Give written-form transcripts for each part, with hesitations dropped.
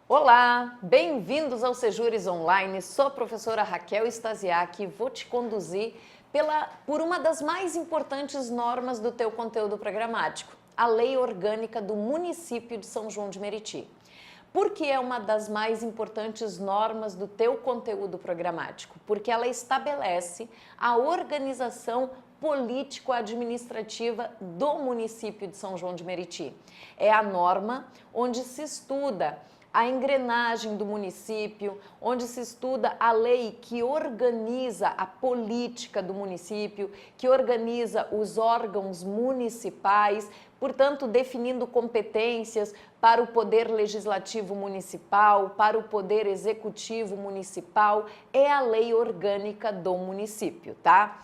Olá, bem-vindos ao Sejures Online. Sou a professora Raquel Stasiak e vou te conduzir por uma das mais importantes normas do teu conteúdo programático, a Lei Orgânica do Município de São João de Meriti. Por que é uma das mais importantes normas do teu conteúdo programático? Porque ela estabelece a organização político-administrativa do município de São João de Meriti. É a norma onde se estuda a engrenagem do município, onde se estuda a lei que organiza a política do município, que organiza os órgãos municipais, portanto, definindo competências para o Poder Legislativo Municipal, para o Poder Executivo Municipal, é a lei orgânica do município, tá?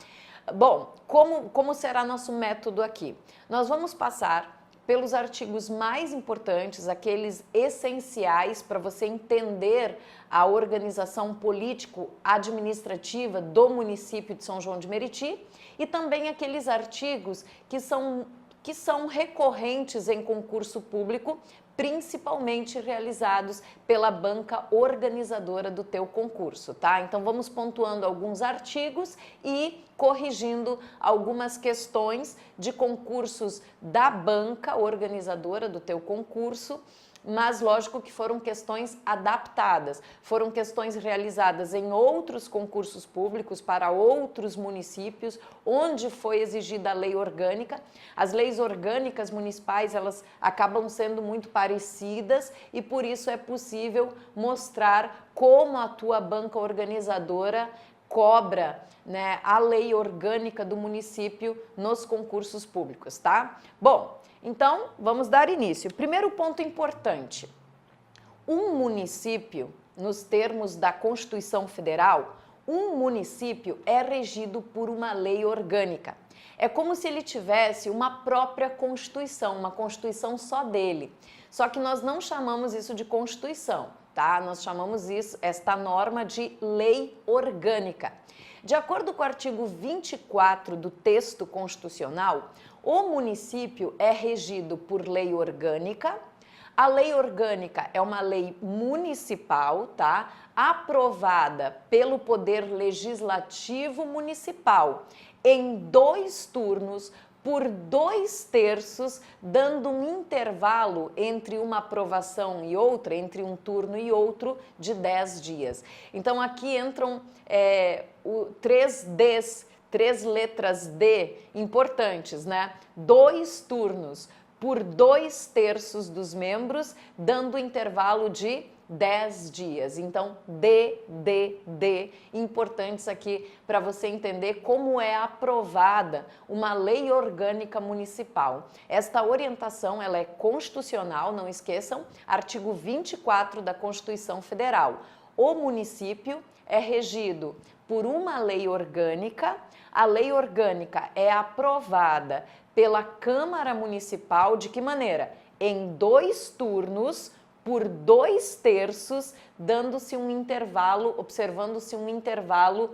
Bom, como será nosso método aqui? Nós vamos passar pelos artigos mais importantes, aqueles essenciais para você entender a organização político-administrativa do município de São João de Meriti e também aqueles artigos que são recorrentes em concurso público, principalmente realizados pela banca organizadora do teu concurso, tá? Então vamos pontuando alguns artigos e corrigindo algumas questões de concursos da banca organizadora do teu concurso, mas lógico que foram questões adaptadas, foram questões realizadas em outros concursos públicos para outros municípios, onde foi exigida a lei orgânica. As leis orgânicas municipais, elas acabam sendo muito parecidas e por isso é possível mostrar como a tua banca organizadora cobra, né, a lei orgânica do município nos concursos públicos, tá? Bom, então, vamos dar início. Primeiro ponto importante, um município, nos termos da Constituição Federal, um município é regido por uma lei orgânica. É como se ele tivesse uma própria Constituição, uma Constituição só dele. Só que nós não chamamos isso de Constituição, tá? Nós chamamos esta norma de lei orgânica. De acordo com o artigo 24 do texto constitucional, o município é regido por lei orgânica. A lei orgânica é uma lei municipal, tá? Aprovada pelo Poder Legislativo Municipal em 2 turnos, por 2/3, dando um intervalo entre uma aprovação e outra, entre um turno e outro, de 10 dias. Então, aqui entram 3 Ds, 3 letras D importantes, né? 2 turnos por 2/3 dos membros, dando intervalo de 10 dias. Então, D, importantes aqui para você entender como é aprovada uma lei orgânica municipal. Esta orientação, ela é constitucional, não esqueçam, artigo 24 da Constituição Federal. O município é regido por uma lei orgânica. A lei orgânica é aprovada pela Câmara Municipal, de que maneira? Em 2 turnos, por 2/3, dando-se um intervalo, observando-se um intervalo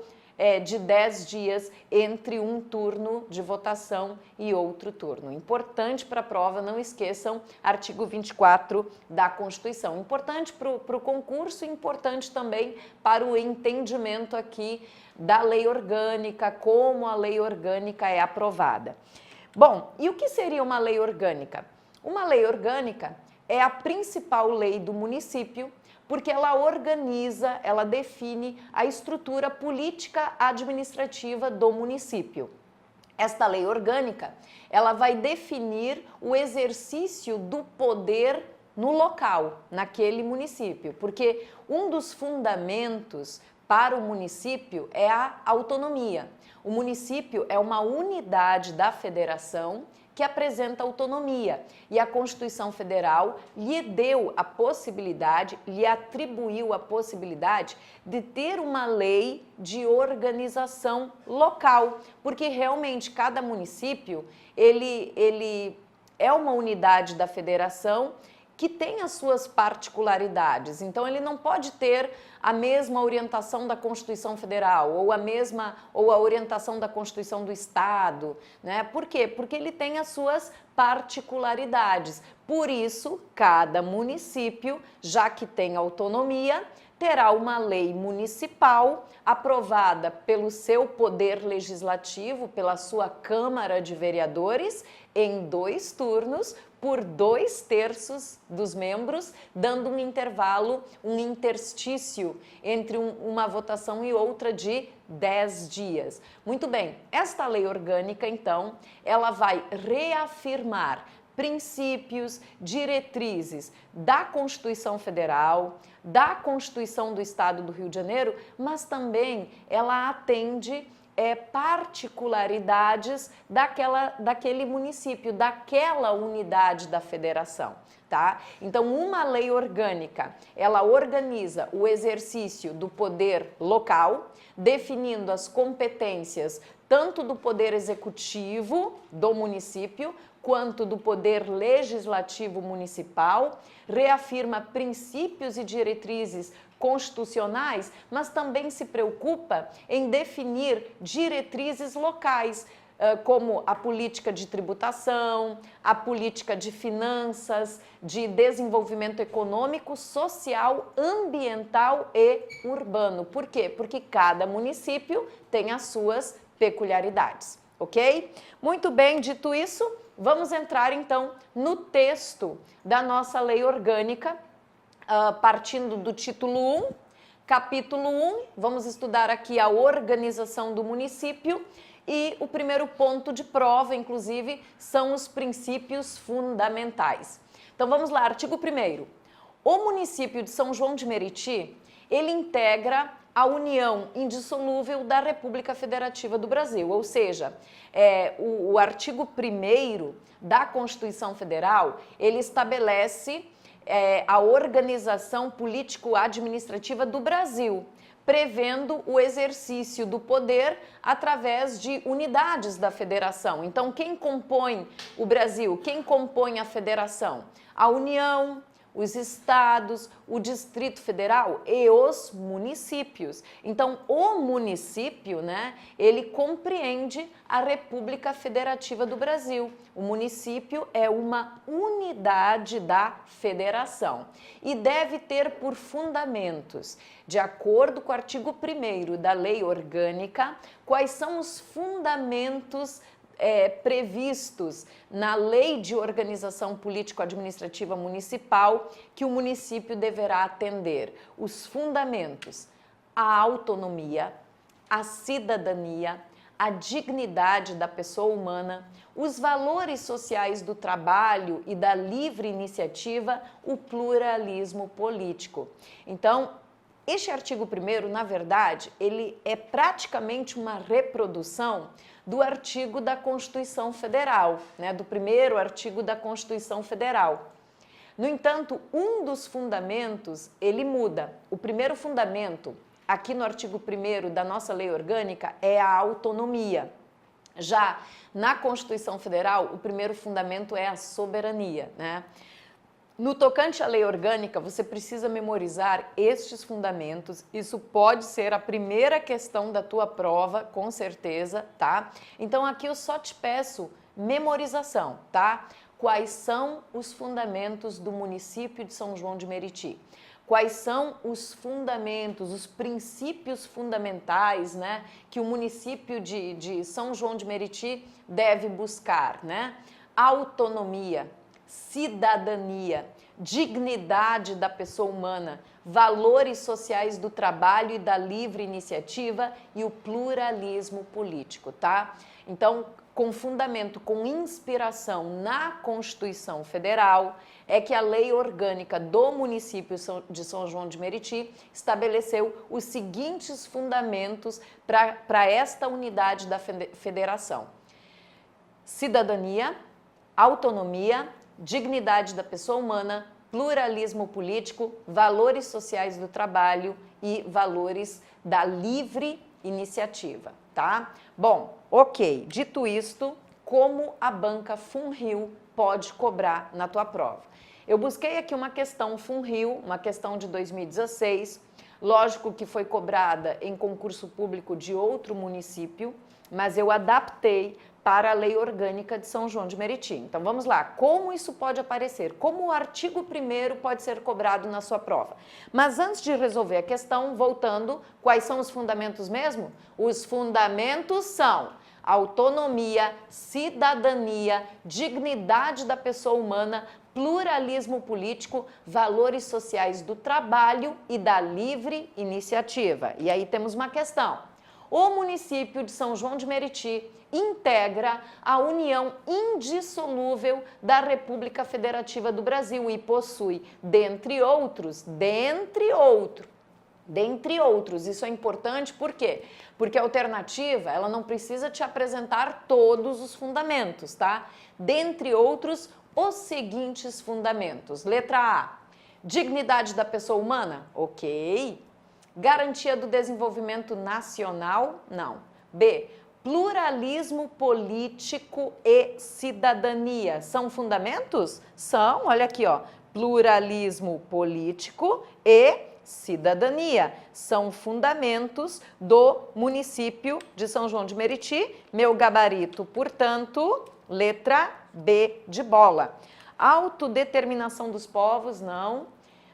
de 10 dias entre um turno de votação e outro turno. Importante para a prova, não esqueçam, artigo 24 da Constituição. Importante para o concurso, importante também para o entendimento aqui da lei orgânica, como a lei orgânica é aprovada. Bom, e o que seria uma lei orgânica? Uma lei orgânica é a principal lei do município, porque ela organiza, ela define a estrutura política administrativa do município. Esta lei orgânica, ela vai definir o exercício do poder no local, naquele município, porque um dos fundamentos para o município é a autonomia. O município é uma unidade da federação que apresenta autonomia e a Constituição Federal lhe deu a possibilidade, lhe atribuiu a possibilidade de ter uma lei de organização local, porque realmente cada município ele é uma unidade da federação que tem as suas particularidades. Então, ele não pode ter a mesma orientação da Constituição Federal ou a orientação da Constituição do Estado, né? Por quê? Porque ele tem as suas particularidades. Por isso, cada município, já que tem autonomia, terá uma lei municipal aprovada pelo seu poder legislativo, pela sua Câmara de Vereadores, em 2 turnos, por 2/3 dos membros, dando um intervalo, um interstício entre uma votação e outra de 10 dias. Muito bem, esta lei orgânica, então, ela vai reafirmar princípios, diretrizes da Constituição Federal, da Constituição do Estado do Rio de Janeiro, mas também ela atende particularidades daquele município, daquela unidade da federação, tá? Então, uma lei orgânica, ela organiza o exercício do poder local, definindo as competências tanto do poder executivo do município, quanto do poder legislativo municipal, reafirma princípios e diretrizes constitucionais, mas também se preocupa em definir diretrizes locais, como a política de tributação, a política de finanças, de desenvolvimento econômico, social, ambiental e urbano. Por quê? Porque cada município tem as suas peculiaridades, ok? Muito bem, dito isso, vamos entrar então no texto da nossa lei orgânica, partindo do título 1, capítulo 1, vamos estudar aqui a organização do município e o primeiro ponto de prova, inclusive, são os princípios fundamentais. Então vamos lá, artigo 1º. O município de São João de Meriti, ele integra a união indissolúvel da República Federativa do Brasil, ou seja, o artigo 1º da Constituição Federal, ele estabelece a organização político-administrativa do Brasil, prevendo o exercício do poder através de unidades da federação. Então, quem compõe o Brasil? Quem compõe a federação? A União, os estados, o Distrito Federal e os municípios. Então, o município, né, ele compreende a República Federativa do Brasil. O município é uma unidade da federação e deve ter por fundamentos, de acordo com o artigo 1º da Lei Orgânica, quais são os fundamentos previstos na Lei de Organização Político-Administrativa Municipal que o município deverá atender. Os fundamentos: a autonomia, a cidadania, a dignidade da pessoa humana, os valores sociais do trabalho e da livre iniciativa, o pluralismo político. Então, este artigo 1º, na verdade, ele é praticamente uma reprodução do artigo da Constituição Federal, né, do 1º artigo da Constituição Federal. No entanto, um dos fundamentos, ele muda. O primeiro fundamento, aqui no artigo 1º da nossa lei orgânica, é a autonomia. Já na Constituição Federal, o primeiro fundamento é a soberania, né? No tocante à lei orgânica, você precisa memorizar estes fundamentos. Isso pode ser a primeira questão da tua prova, com certeza, tá? Então, aqui eu só te peço memorização, tá? Quais são os fundamentos do município de São João de Meriti? Quais são os fundamentos, os princípios fundamentais, né, que o município de São João de Meriti deve buscar, né? Autonomia, cidadania, dignidade da pessoa humana, valores sociais do trabalho e da livre iniciativa e o pluralismo político, tá? Então, com fundamento, com inspiração na Constituição Federal, é que a lei orgânica do município de São João de Meriti estabeleceu os seguintes fundamentos para esta unidade da federação: cidadania, autonomia, dignidade da pessoa humana, pluralismo político, valores sociais do trabalho e valores da livre iniciativa, tá? Bom, ok. Dito isto, como a banca Funrio pode cobrar na tua prova? Eu busquei aqui uma questão FUNRIO, uma questão de 2016, lógico que foi cobrada em concurso público de outro município, mas eu adaptei para a Lei Orgânica de São João de Meriti. Então vamos lá, como isso pode aparecer? Como o artigo 1º pode ser cobrado na sua prova? Mas antes de resolver a questão, voltando, quais são os fundamentos mesmo? Os fundamentos são autonomia, cidadania, dignidade da pessoa humana, pluralismo político, valores sociais do trabalho e da livre iniciativa. E aí temos uma questão. O município de São João de Meriti integra a união indissolúvel da República Federativa do Brasil e possui, dentre outros, isso é importante, por quê? Porque a alternativa, ela não precisa te apresentar todos os fundamentos, tá? Dentre outros, os seguintes fundamentos. Letra A, dignidade da pessoa humana? Ok. Garantia do desenvolvimento nacional? Não. B, pluralismo político e cidadania. São fundamentos? São, olha aqui, ó. Pluralismo político e cidadania. São fundamentos do município de São João de Meriti. Meu gabarito, portanto, letra B de bola. Autodeterminação dos povos? Não.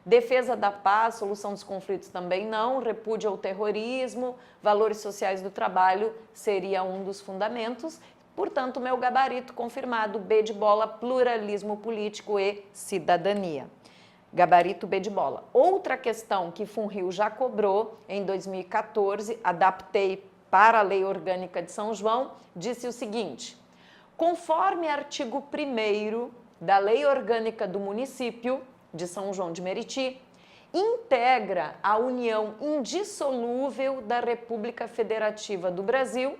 Defesa da paz, solução dos conflitos também não, repúdio ao terrorismo, valores sociais do trabalho seria um dos fundamentos. Portanto, meu gabarito confirmado, B de bola, pluralismo político e cidadania. Gabarito B de bola. Outra questão que FUNRIO já cobrou em 2014, adaptei para a Lei Orgânica de São João, disse o seguinte: conforme artigo 1º da Lei Orgânica do Município de São João de Meriti, integra a união indissolúvel da República Federativa do Brasil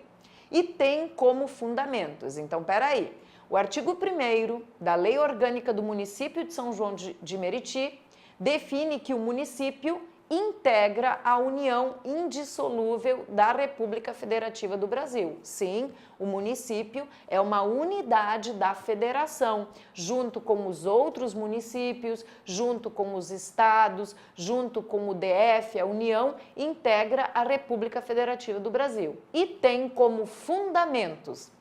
e tem como fundamentos. Então, peraí, o artigo 1º da Lei Orgânica do Município de São João de Meriti define que o município integra a união indissolúvel da República Federativa do Brasil. Sim, o município é uma unidade da federação, junto com os outros municípios, junto com os estados, junto com o DF, a União integra a República Federativa do Brasil. E tem como fundamentos,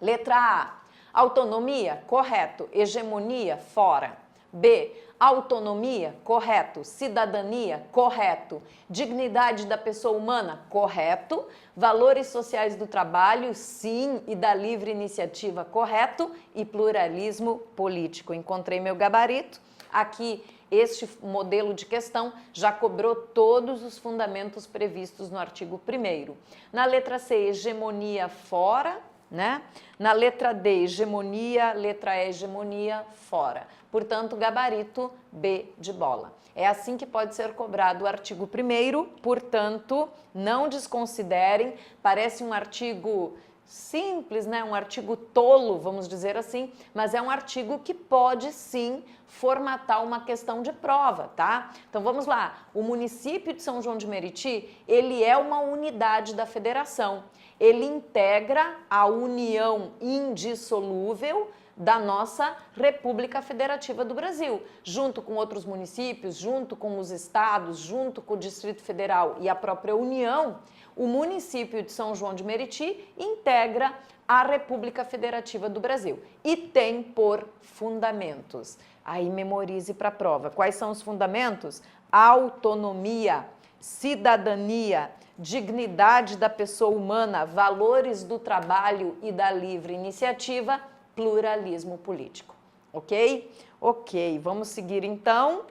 letra A, autonomia, correto, hegemonia, fora. B, autonomia, correto. Cidadania, correto. Dignidade da pessoa humana, correto. Valores sociais do trabalho, sim, e da livre iniciativa, correto. E pluralismo político. Encontrei meu gabarito. Aqui, este modelo de questão já cobrou todos os fundamentos previstos no artigo 1º. Na letra C, hegemonia, fora, né? Na letra D, hegemonia, letra E, hegemonia, fora. Portanto, gabarito B de bola. É assim que pode ser cobrado o artigo 1º, portanto, não desconsiderem, parece um artigo simples, né? Um artigo tolo, vamos dizer assim, mas é um artigo que pode sim formatar uma questão de prova, tá? Então vamos lá, o município de São João de Meriti, ele é uma unidade da federação, ele integra a união indissolúvel da nossa República Federativa do Brasil, junto com outros municípios, junto com os estados, junto com o Distrito Federal e a própria União, o município de São João de Meriti integra a República Federativa do Brasil e tem por fundamentos. Aí memorize para a prova. Quais são os fundamentos? Autonomia, cidadania, dignidade da pessoa humana, valores do trabalho e da livre iniciativa, pluralismo político. Ok? Ok, vamos seguir então.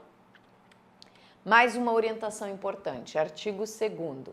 Mais uma orientação importante, artigo 2º.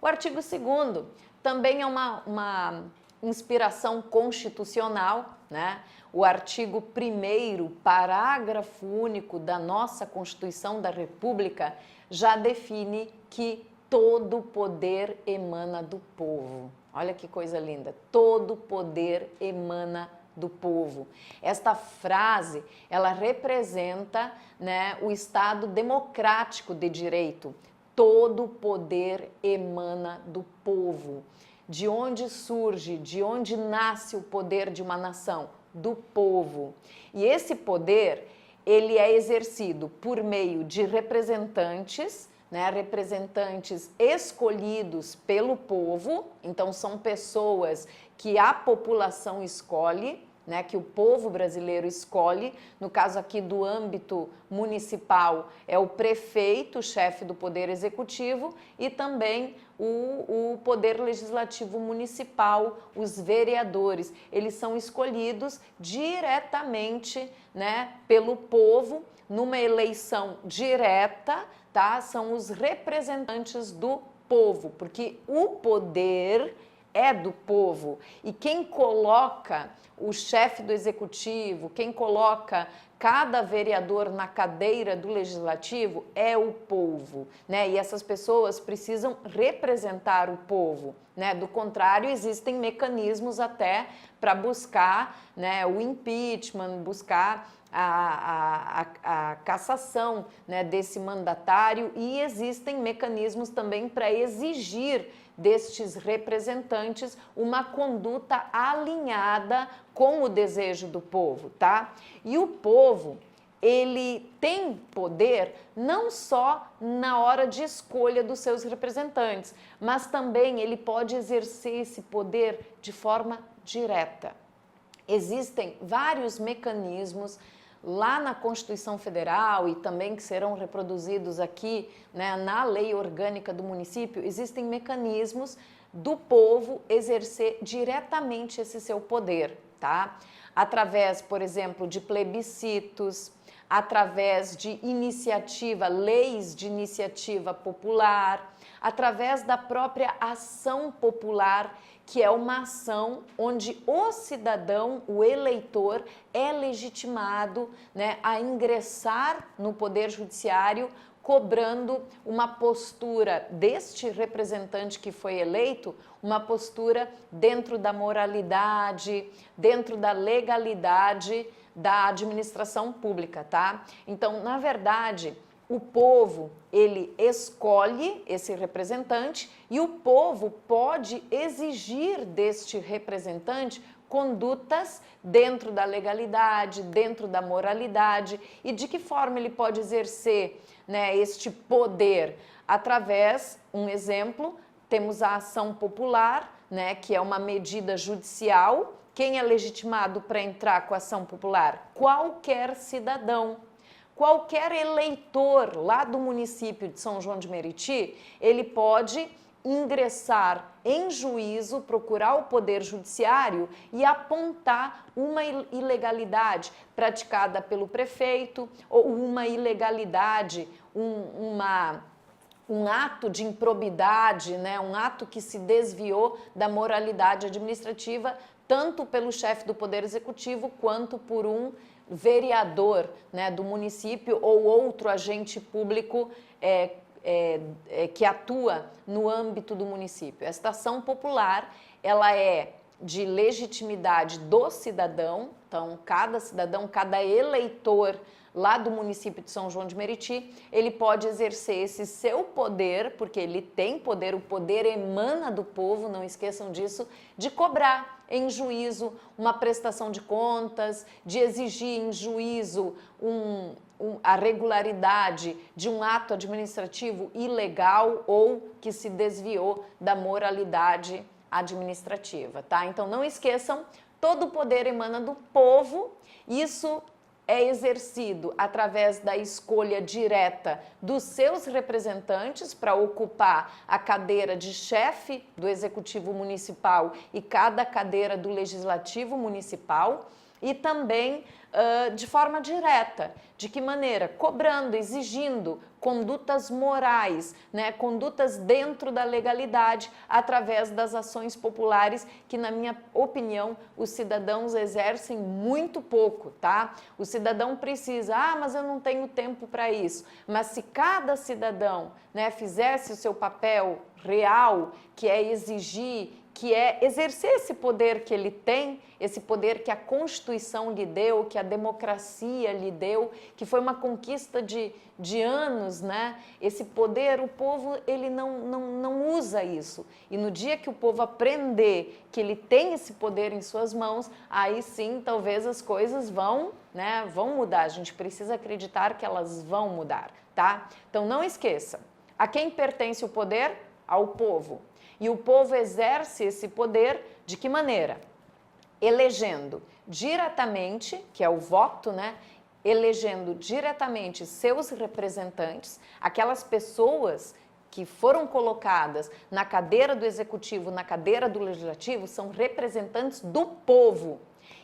O artigo 2º também é uma inspiração constitucional, né? O artigo 1º, parágrafo único da nossa Constituição da República, já define que todo poder emana do povo. Olha que coisa linda, todo poder emana do povo. Esta frase, ela representa, né, o Estado democrático de direito. Todo poder emana do povo. De onde surge, de onde nasce o poder de uma nação? Do povo. E esse poder, ele é exercido por meio de representantes, né, representantes escolhidos pelo povo, então são pessoas que a população escolhe, né, que o povo brasileiro escolhe. No caso aqui do âmbito municipal, é o prefeito, chefe do Poder Executivo, e também o Poder Legislativo Municipal, os vereadores. Eles são escolhidos diretamente, né, pelo povo, numa eleição direta, tá? São os representantes do povo, porque o poder é do povo, e quem coloca o chefe do executivo, quem coloca cada vereador na cadeira do legislativo é o povo, né? E essas pessoas precisam representar o povo, né? Do contrário, existem mecanismos até para buscar, né, o impeachment, buscar a cassação, né, desse mandatário, e existem mecanismos também para exigir destes representantes uma conduta alinhada com o desejo do povo, tá? E o povo, ele tem poder não só na hora de escolha dos seus representantes, mas também ele pode exercer esse poder de forma direta. Existem vários mecanismos lá na Constituição Federal e também que serão reproduzidos aqui, né, na lei orgânica do município. Existem mecanismos do povo exercer diretamente esse seu poder, tá? Através, por exemplo, de plebiscitos, através de iniciativa, leis de iniciativa popular, através da própria ação popular, que é uma ação onde o cidadão, o eleitor, é legitimado, né, a ingressar no Poder Judiciário, cobrando uma postura deste representante que foi eleito, uma postura dentro da moralidade, dentro da legalidade da administração pública, tá? Então, na verdade, o povo, ele escolhe esse representante e o povo pode exigir deste representante condutas dentro da legalidade, dentro da moralidade. E de que forma ele pode exercer, né, este poder? Através, um exemplo, temos a ação popular, né, que é uma medida judicial. Quem é legitimado para entrar com a ação popular? Qualquer cidadão. Qualquer eleitor lá do município de São João de Meriti, ele pode ingressar em juízo, procurar o Poder Judiciário e apontar uma ilegalidade praticada pelo prefeito ou uma ilegalidade, um ato de improbidade, né? Um ato que se desviou da moralidade administrativa, tanto pelo chefe do Poder Executivo quanto por um vereador, né, do município ou outro agente público que atua no âmbito do município. Esta ação popular, ela é de legitimidade do cidadão, então cada cidadão, cada eleitor lá do município de São João de Meriti, ele pode exercer esse seu poder, porque ele tem poder, o poder emana do povo, não esqueçam disso, de cobrar em juízo uma prestação de contas, de exigir em juízo a regularidade de um ato administrativo ilegal ou que se desviou da moralidade administrativa, tá? Então não esqueçam, todo o poder emana do povo, isso é exercido através da escolha direta dos seus representantes para ocupar a cadeira de chefe do Executivo Municipal e cada cadeira do Legislativo Municipal, e também de forma direta. De que maneira? Cobrando, exigindo condutas morais, né? Condutas dentro da legalidade, através das ações populares que, na minha opinião, os cidadãos exercem muito pouco, tá? O cidadão precisa, mas eu não tenho tempo para isso. Mas se cada cidadão, né, fizesse o seu papel real, que é exigir que é exercer esse poder que ele tem, esse poder que a Constituição lhe deu, que a democracia lhe deu, que foi uma conquista de anos, né? Esse poder, o povo, ele não usa isso. E no dia que o povo aprender que ele tem esse poder em suas mãos, aí sim, talvez as coisas vão, né, vão mudar. A gente precisa acreditar que elas vão mudar, tá? Então não esqueça, a quem pertence o poder? Ao povo. E o povo exerce esse poder de que maneira? Elegendo diretamente, que é o voto, né? Elegendo diretamente seus representantes, aquelas pessoas que foram colocadas na cadeira do executivo, na cadeira do legislativo, são representantes do povo.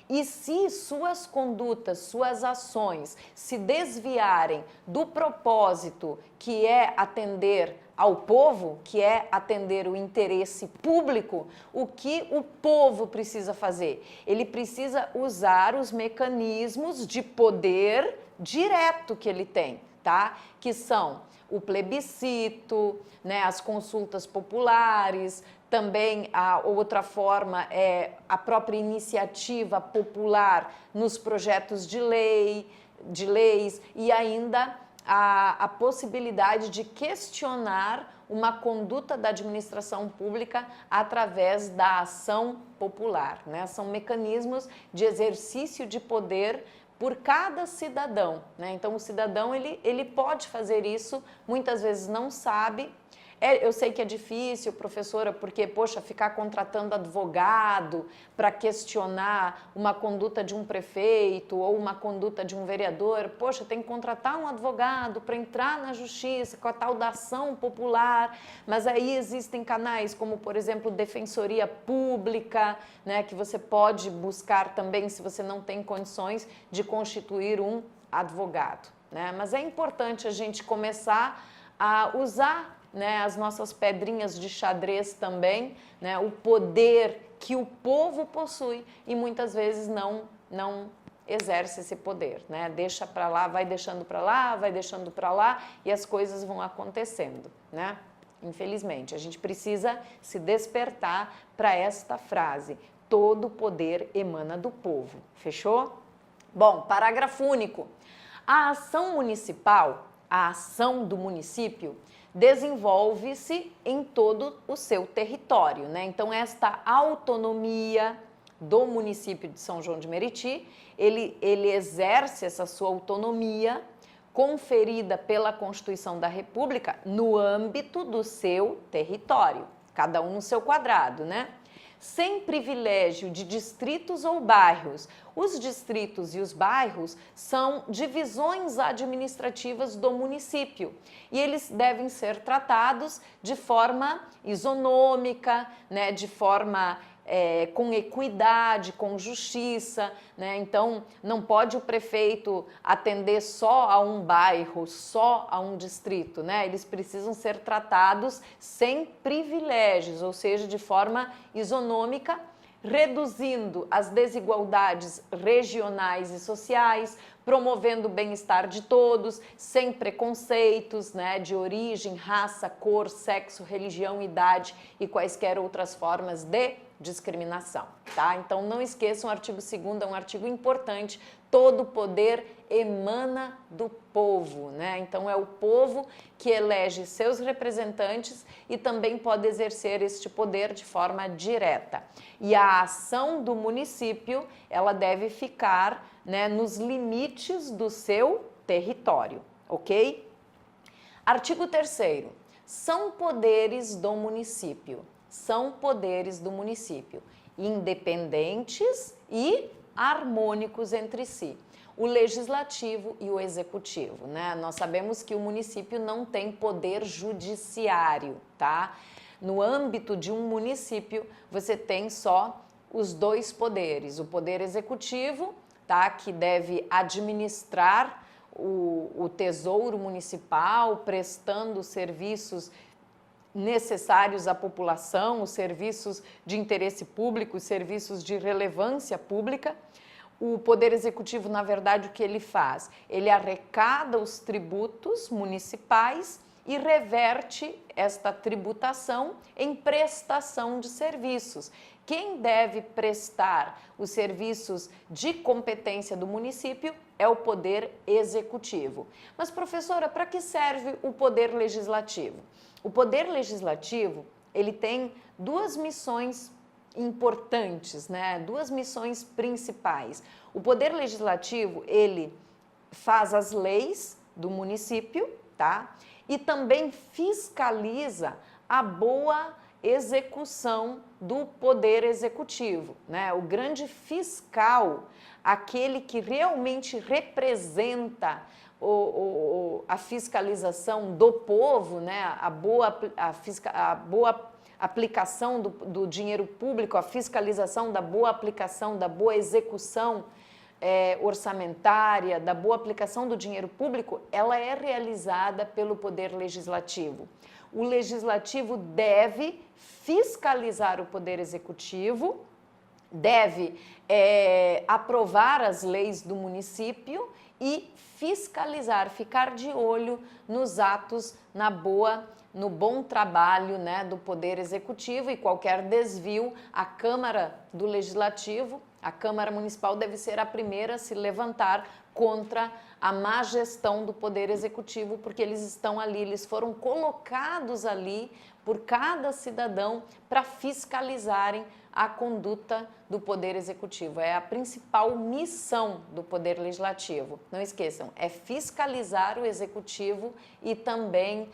E se suas condutas, suas ações se desviarem do propósito que é atender ao povo, que é atender o interesse público, o que o povo precisa fazer? Ele precisa usar os mecanismos de poder direto que ele tem, tá? Que são o plebiscito, né, as consultas populares. Também a outra forma é a própria iniciativa popular nos projetos de leis e ainda a possibilidade de questionar uma conduta da administração pública através da ação popular, né? São mecanismos de exercício de poder por cada cidadão, né? Então o cidadão ele pode fazer isso, muitas vezes não sabe. Eu sei que é difícil, professora, porque, poxa, ficar contratando advogado para questionar uma conduta de um prefeito ou uma conduta de um vereador, poxa, tem que contratar um advogado para entrar na justiça com a tal da ação popular, mas aí existem canais como, por exemplo, Defensoria Pública, né, que você pode buscar também se você não tem condições de constituir um advogado, né? Mas é importante a gente começar a usar, né, as nossas pedrinhas de xadrez também, né, o poder que o povo possui e muitas vezes não exerce esse poder, né? Deixa para lá, vai deixando para lá, vai deixando para lá e as coisas vão acontecendo, né? Infelizmente, a gente precisa se despertar para esta frase: todo poder emana do povo. Fechou? Bom, parágrafo único. A ação municipal, a ação do município, desenvolve-se em todo o seu território, né? Então, esta autonomia do município de São João de Meriti, ele exerce essa sua autonomia conferida pela Constituição da República no âmbito do seu território, cada um no seu quadrado, né? Sem privilégio de distritos ou bairros. Os distritos e os bairros são divisões administrativas do município e eles devem ser tratados de forma isonômica, né, de forma com equidade, com justiça, né? Então, não pode o prefeito atender só a um bairro, só a um distrito, né? Eles precisam ser tratados sem privilégios, ou seja, de forma isonômica, reduzindo as desigualdades regionais e sociais, promovendo o bem-estar de todos, sem preconceitos, né, de origem, raça, cor, sexo, religião, idade e quaisquer outras formas de discriminação, tá? Então não esqueçam, o artigo 2º é um artigo importante, todo poder emana do povo, né? Então é o povo que elege seus representantes e também pode exercer este poder de forma direta. E a ação do município, ela deve ficar, né, nos limites do seu território, ok? Artigo 3º. São poderes do município. São poderes do município, independentes e harmônicos entre si. O legislativo e o executivo, né? Nós sabemos que o município não tem poder judiciário, tá? No âmbito de um município, você tem só os dois poderes, o poder executivo, tá? Que deve administrar o tesouro municipal, prestando serviços necessários à população, os serviços de interesse público, os serviços de relevância pública. O Poder Executivo, na verdade, o que ele faz? Ele arrecada os tributos municipais e reverte esta tributação em prestação de serviços. Quem deve prestar os serviços de competência do município é o Poder Executivo. Mas, professora, para que serve o Poder Legislativo? O Poder Legislativo, ele tem duas missões importantes, né? Duas missões principais. O Poder Legislativo, ele faz as leis do município, tá? E também fiscaliza a boa execução do Poder Executivo, né? O grande fiscal, aquele que realmente representa a fiscalização do povo, né? A boa aplicação do dinheiro público, a fiscalização da boa aplicação, da boa execução orçamentária, da boa aplicação do dinheiro público, ela é realizada pelo Poder Legislativo. O Legislativo deve fiscalizar o Poder Executivo, deve aprovar as leis do município e fiscalizar, ficar de olho nos atos, no bom trabalho, né, do Poder Executivo, e qualquer desvio, a Câmara do Legislativo, a Câmara Municipal deve ser a primeira a se levantar contra a má gestão do Poder Executivo, porque eles estão ali, eles foram colocados ali por cada cidadão para fiscalizarem a conduta do Poder Executivo. É a principal missão do Poder Legislativo. Não esqueçam, é fiscalizar o Executivo e também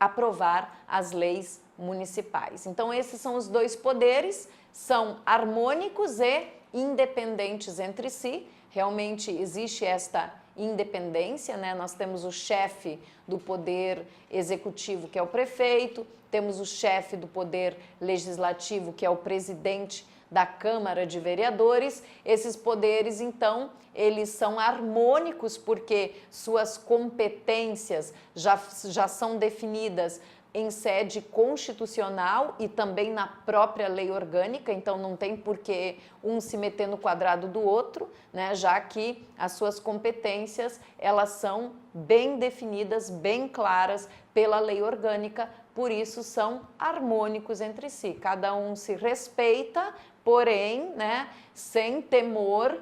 aprovar as leis municipais. Então, esses são os dois poderes, são harmônicos e independentes entre si. Realmente existe esta independência, né? Nós temos o chefe do Poder Executivo, que é o prefeito, temos o chefe do Poder Legislativo, que é o presidente da Câmara de Vereadores. Esses poderes, então, eles são harmônicos porque suas competências já são definidas em sede constitucional e também na própria lei orgânica, então não tem por que um se meter no quadrado do outro, né, já que as suas competências, elas são bem definidas, bem claras pela lei orgânica, por isso são harmônicos entre si. Cada um se respeita, porém, né, sem temor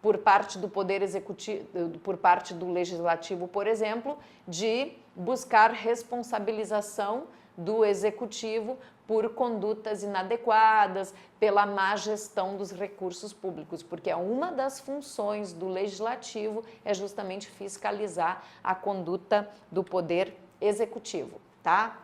por parte do Poder Executivo, por parte do Legislativo, por exemplo, de buscar responsabilização do Executivo por condutas inadequadas, pela má gestão dos recursos públicos, porque uma das funções do Legislativo é justamente fiscalizar a conduta do Poder Executivo, tá?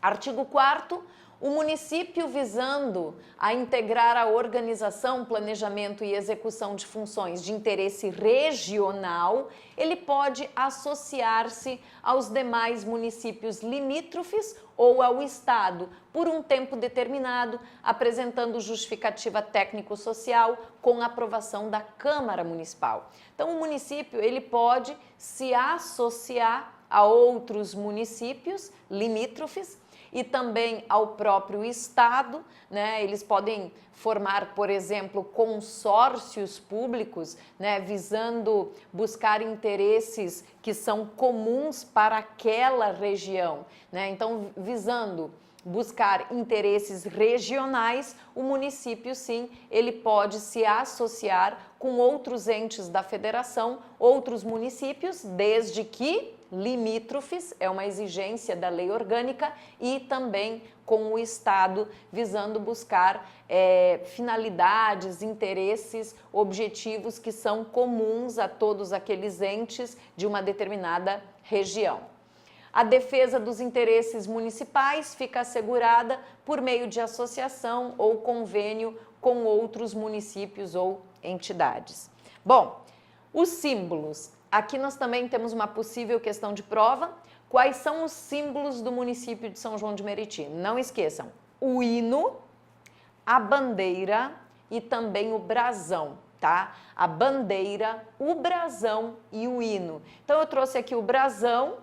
Artigo 4º, o município, visando a integrar a organização, planejamento e execução de funções de interesse regional, ele pode associar-se aos demais municípios limítrofes ou ao Estado por um tempo determinado, apresentando justificativa técnico-social com aprovação da Câmara Municipal. Então, o município, ele pode se associar a outros municípios limítrofes e também ao próprio Estado, né? Eles podem formar, por exemplo, consórcios públicos, né? Visando buscar interesses que são comuns para aquela região, né? Então, visando buscar interesses regionais, o município, sim, ele pode se associar com outros entes da federação, outros municípios, desde que limítrofes, é uma exigência da lei orgânica, e também com o Estado, visando buscar finalidades, interesses, objetivos que são comuns a todos aqueles entes de uma determinada região. A defesa dos interesses municipais fica assegurada por meio de associação ou convênio com outros municípios ou entidades. Bom, os símbolos. Aqui nós também temos uma possível questão de prova. Quais são os símbolos do município de São João de Meriti? Não esqueçam, o hino, a bandeira e também o brasão, tá? A bandeira, o brasão e o hino. Então eu trouxe aqui o brasão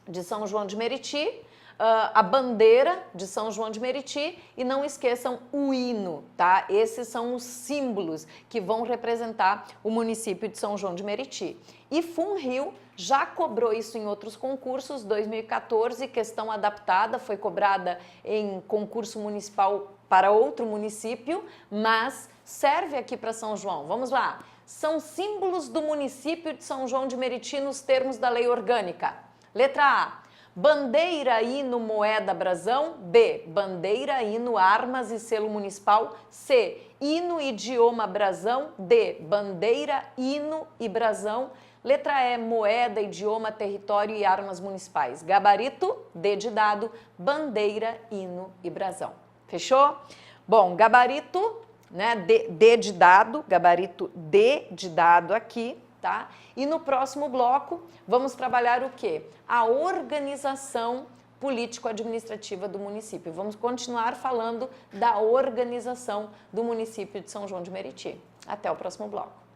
de São João de Meriti, a bandeira de São João de Meriti, e não esqueçam o hino, tá? Esses são os símbolos que vão representar o município de São João de Meriti. E Funrio já cobrou isso em outros concursos. 2014, questão adaptada, foi cobrada em concurso municipal para outro município, mas serve aqui para São João. Vamos lá. São símbolos do município de São João de Meriti nos termos da lei orgânica. Letra A. Bandeira, hino, moeda, brasão. B. Bandeira, hino, armas e selo municipal. C. Hino, idioma, brasão. D. Bandeira, hino e brasão. Letra E. Moeda, idioma, território e armas municipais. Gabarito, D de dado, bandeira, hino e brasão. Fechou? Bom, gabarito, né? D de dado, gabarito D de dado aqui. Tá? E no próximo bloco, vamos trabalhar o quê? A organização político-administrativa do município. Vamos continuar falando da organização do município de São João de Meriti. Até o próximo bloco.